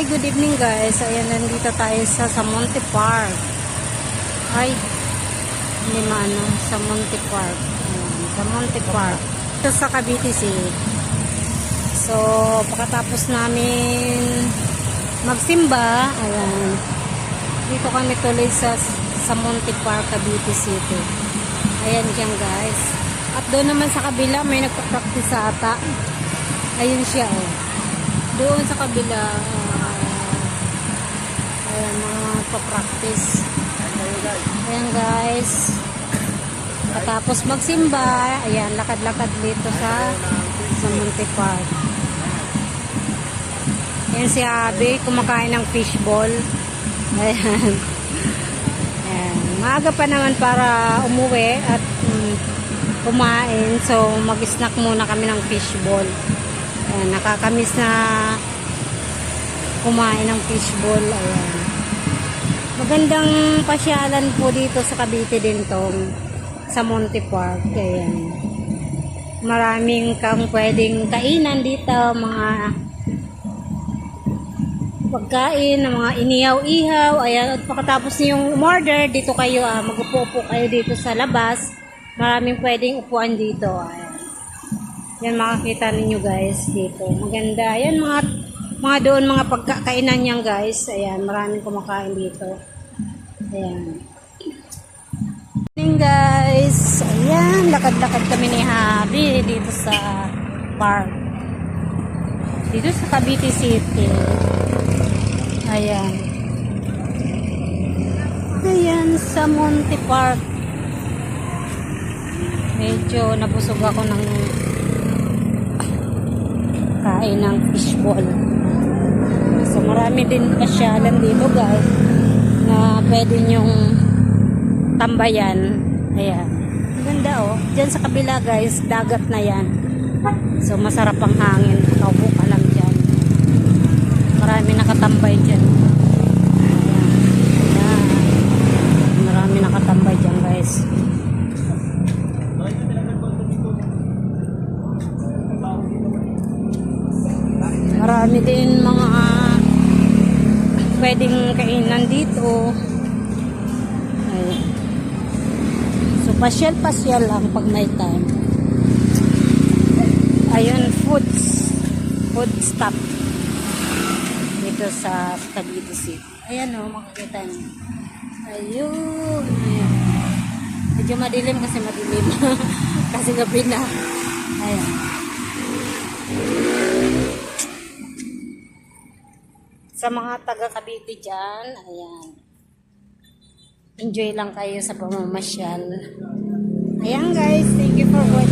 Hi, good evening guys. Ayan, nandito tayo sa Monte Park. Ay, hindi maano, sa Monte Park. Ayan, sa Monte Park. Ito sa Cavite City. So, pagkatapos namin magsimba, ayan, dito kami tuloy sa Monte Park, Cavite City. Ayan dyan guys. At doon naman sa kabila, may nagpa-practice ata. Ayun siya oh. Doon sa kabila, ayan, mga pa-practice. Ayan guys. Tapos magsimba, ayan, lakad-lakad dito sa Monte Park. Ayan si Abby, kumakain ng fishball. Ayan. Ayan. Maaga pa naman para umuwi at kumain. So, mag-snack muna kami ng fishball. Ayan, nakakamiss na kumain ng fishball. Ayan. Magandang pasyalan po dito sa Cavite din tong sa Monte Park. Ayan. Maraming kang pwedeng kainan dito, mga pagkain, mga inihaw-ihaw. Ayan, at pagkatapos niyong umorder, dito kayo, mag-upo kayo dito sa labas. Maraming pwedeng upuan dito. Ayan. Yan, makakita ninyo guys dito. Maganda. Ayan, mga doon, mga pagkakainan niyan guys. Ayan, maraming kumakain dito. Ayan. Morning guys. Ayan, lakad-lakad kami ni Habi dito sa park. Dito sa Cavite City. Ayan. Ayan, sa Monte Park. Medyo nabusog ako ng kain ng fishball. So marami din pasyalan dito guys na pwede nyong tambayan. Ayan. Ganda oh. Diyan sa kabila guys, dagat na yan. So masarap ang hangin. Kaupo ka lang dyan. Marami nakatambay dyan. Ayan. Ayan. Marami nakatambay dyan guys. Marami din mga pwedeng kainan dito. Ayan. So, pasyal-pasyal lang pag may time. Ayun, food stop dito sa Cavite City. Ayan o, makikita niyo. Ayun. Ayan. Medyo madilim kasi madilim. Kasi gabi na. Ayan. Sa mga taga Cavite dyan, ayan. Enjoy lang kayo sa pamamasyal. Ayan guys, thank you for watching.